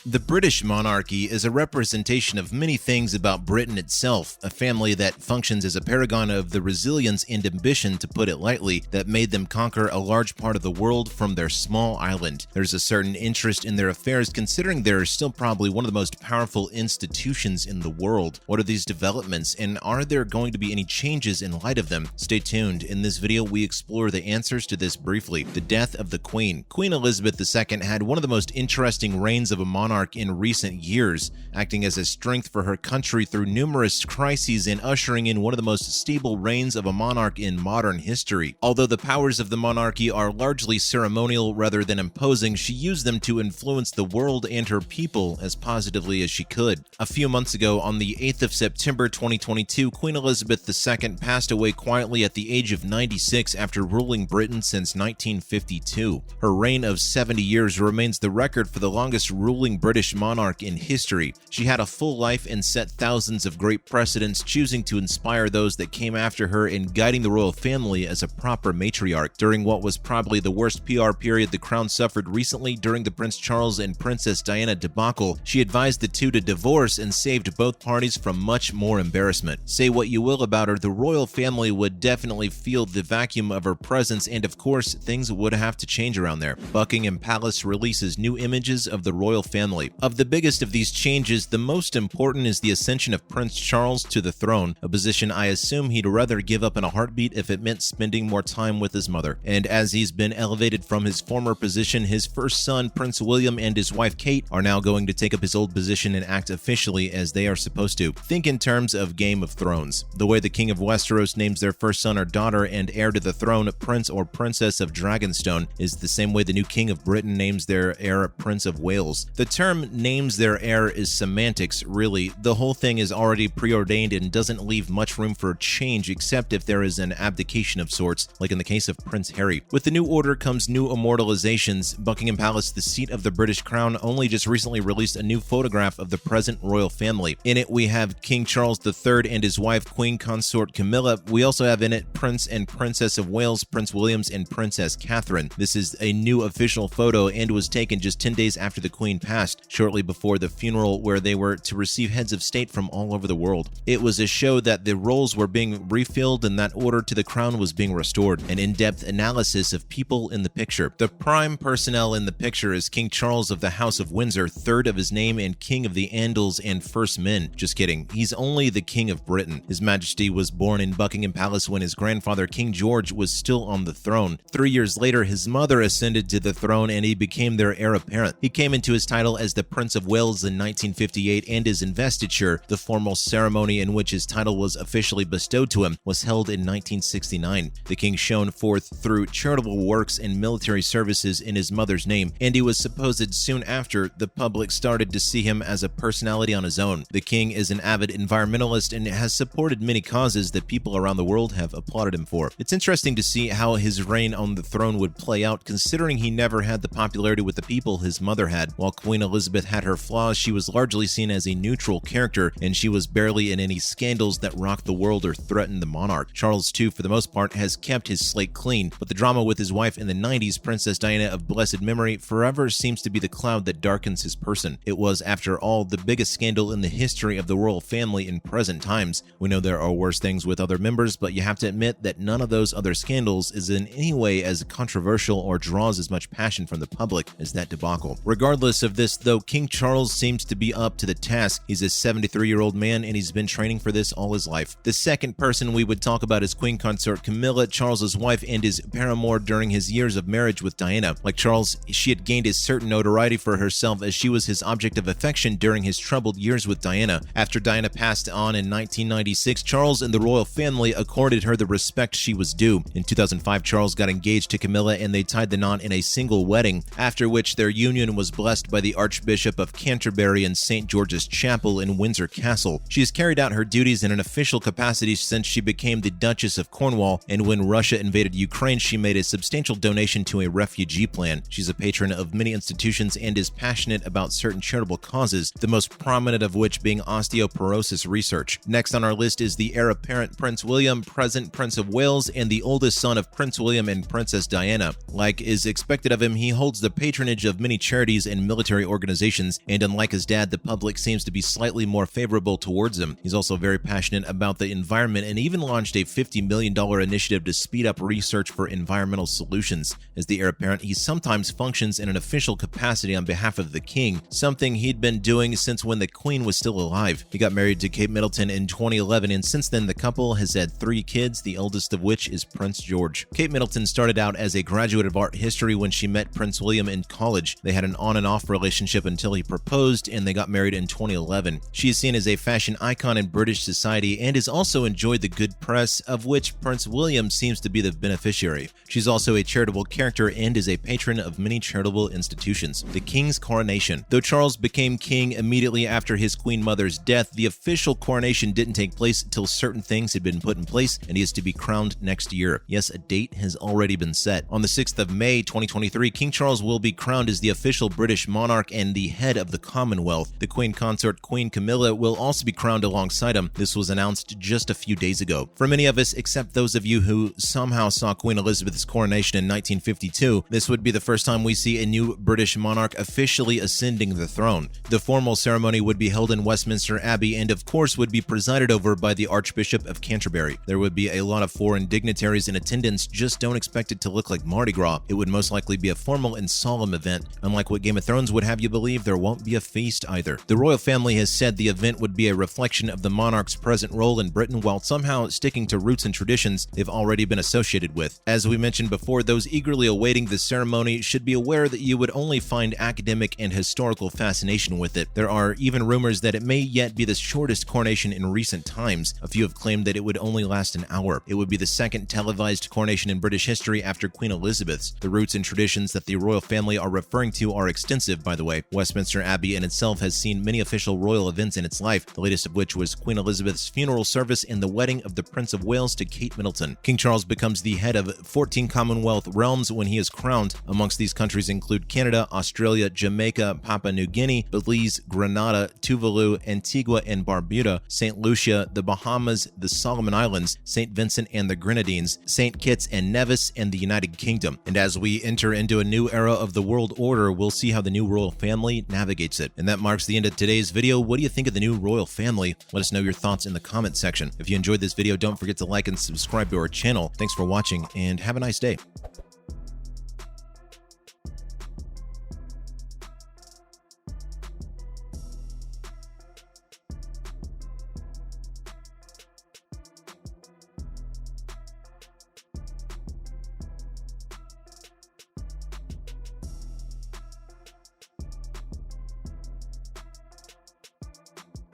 The British monarchy is a representation of many things about Britain itself, a family that functions as a paragon of the resilience and ambition, to put it lightly, that made them conquer a large part of the world from their small island. There's a certain interest in their affairs considering they're still probably one of the most powerful institutions in the world. What are these developments, and are there going to be any changes in light of them? Stay tuned. In this video, we explore the answers to this briefly. The death of the Queen. Queen Elizabeth II had one of the most interesting reigns of a monarch in recent years, acting as a strength for her country through numerous crises and ushering in one of the most stable reigns of a monarch in modern history. Although the powers of the monarchy are largely ceremonial rather than imposing, she used them to influence the world and her people as positively as she could. A few months ago, on the 8th of September 2022, Queen Elizabeth II passed away quietly at the age of 96 after ruling Britain since 1952. Her reign of 70 years remains the record for the longest ruling British monarch in history. She had a full life and set thousands of great precedents, choosing to inspire those that came after her and guiding the royal family as a proper matriarch. During what was probably the worst PR period the crown suffered recently during the Prince Charles and Princess Diana debacle, she advised the two to divorce and saved both parties from much more embarrassment. Say what you will about her, the royal family would definitely feel the vacuum of her presence, and of course, things would have to change around there. Buckingham Palace releases new images of the royal family. Of the biggest of these changes, the most important is the ascension of Prince Charles to the throne, a position I assume he'd rather give up in a heartbeat if it meant spending more time with his mother. And as he's been elevated from his former position, his first son, Prince William, and his wife Kate are now going to take up his old position and act officially as they are supposed to. Think in terms of Game of Thrones. The way the King of Westeros names their first son or daughter and heir to the throne Prince or Princess of Dragonstone is the same way the new King of Britain names their heir Prince of Wales. The term names their heir is semantics, really. The whole thing is already preordained and doesn't leave much room for change except if there is an abdication of sorts, like in the case of Prince Harry. With the new order comes new immortalizations. Buckingham Palace, the seat of the British crown, only just recently released a new photograph of the present royal family. In it, we have King Charles III and his wife, Queen Consort Camilla. We also have in it Prince and Princess of Wales, Prince Williams, and Princess Catherine. This is a new official photo and was taken just 10 days after the Queen passed, shortly before the funeral where they were to receive heads of state from all over the world. It was a show that the roles were being refilled and that order to the crown was being restored. An in-depth analysis of people in the picture. The prime personnel in the picture is King Charles of the House of Windsor, third of his name and King of the Andals and First Men. Just kidding. He's only the King of Britain. His Majesty was born in Buckingham Palace when his grandfather King George was still on the throne. 3 years later, his mother ascended to the throne and he became their heir apparent. He came into his title as the Prince of Wales in 1958, and his investiture, the formal ceremony in which his title was officially bestowed to him, was held in 1969. The king shone forth through charitable works and military services in his mother's name, and he was supposed soon after the public started to see him as a personality on his own. The king is an avid environmentalist and has supported many causes that people around the world have applauded him for. It's interesting to see how his reign on the throne would play out, considering he never had the popularity with the people his mother had. While Queen Elizabeth had her flaws, she was largely seen as a neutral character, and she was barely in any scandals that rocked the world or threatened the monarch. Charles, too, for the most part, has kept his slate clean, but the drama with his wife in the 90s, Princess Diana of blessed memory, forever seems to be the cloud that darkens his person. It was, after all, the biggest scandal in the history of the royal family in present times. We know there are worse things with other members, but you have to admit that none of those other scandals is in any way as controversial or draws as much passion from the public as that debacle. Regardless of this, though, King Charles seems to be up to the task. He's a 73-year-old man and he's been training for this all his life. The second person we would talk about is Queen Consort Camilla, Charles's wife and his paramour during his years of marriage with Diana. Like Charles, she had gained a certain notoriety for herself as she was his object of affection during his troubled years with Diana. After Diana passed on in 1996, Charles and the royal family accorded her the respect she was due. In 2005, Charles got engaged to Camilla and they tied the knot in a single wedding, after which their union was blessed by the Archbishop of Canterbury in St. George's Chapel in Windsor Castle. She has carried out her duties in an official capacity since she became the Duchess of Cornwall, and when Russia invaded Ukraine, she made a substantial donation to a refugee plan. She's a patron of many institutions and is passionate about certain charitable causes, the most prominent of which being osteoporosis research. Next on our list is the heir apparent Prince William, present Prince of Wales, and the oldest son of Prince William and Princess Diana. Like is expected of him, he holds the patronage of many charities and military organizations, and unlike his dad, the public seems to be slightly more favorable towards him. He's also very passionate about the environment and even launched a $50 million initiative to speed up research for environmental solutions. As the heir apparent, he sometimes functions in an official capacity on behalf of the king, something he'd been doing since when the queen was still alive. He got married to Kate Middleton in 2011, and since then the couple has had 3 kids, the eldest of which is Prince George. Kate Middleton started out as a graduate of art history when she met Prince William in college. They had an on and off relationship until he proposed, and they got married in 2011. She is seen as a fashion icon in British society and has also enjoyed the good press, of which Prince William seems to be the beneficiary. She's also a charitable character and is a patron of many charitable institutions. The king's coronation. Though Charles became king immediately after his queen mother's death, the official coronation didn't take place until certain things had been put in place, and he is to be crowned next year. Yes, a date has already been set. On the 6th of May 2023, King Charles will be crowned as the official British monarch and the head of the Commonwealth. The Queen Consort Queen Camilla will also be crowned alongside him. This was announced just a few days ago. For many of us, except those of you who somehow saw Queen Elizabeth's coronation in 1952, this would be the first time we see a new British monarch officially ascending the throne. The formal ceremony would be held in Westminster Abbey and of course would be presided over by the Archbishop of Canterbury. There would be a lot of foreign dignitaries in attendance. Just don't expect it to look like Mardi Gras. It would most likely be a formal and solemn event. Unlike what Game of Thrones would have you believe, there won't be a feast either. The royal family has said the event would be a reflection of the monarch's present role in Britain while somehow sticking to roots and traditions they've already been associated with. As we mentioned before, those eagerly awaiting the ceremony should be aware that you would only find academic and historical fascination with it. There are even rumors that it may yet be the shortest coronation in recent times. A few have claimed that it would only last an hour. It would be the second televised coronation in British history after Queen Elizabeth's. The roots and traditions that the royal family are referring to are extensive, by the way. Westminster Abbey in itself has seen many official royal events in its life, the latest of which was Queen Elizabeth's funeral service and the wedding of the Prince of Wales to Kate Middleton. King Charles becomes the head of 14 Commonwealth realms when he is crowned. Amongst these countries include Canada, Australia, Jamaica, Papua New Guinea, Belize, Grenada, Tuvalu, Antigua and Barbuda, St. Lucia, the Bahamas, the Solomon Islands, St. Vincent and the Grenadines, St. Kitts and Nevis, and the United Kingdom. And as we enter into a new era of the world order, we'll see how the new royal family navigates it. And that marks the end of today's video. What do you think of the new royal family? Let us know your thoughts in the comment section. If you enjoyed this video, don't forget to like and subscribe to our channel. Thanks for watching and have a nice day.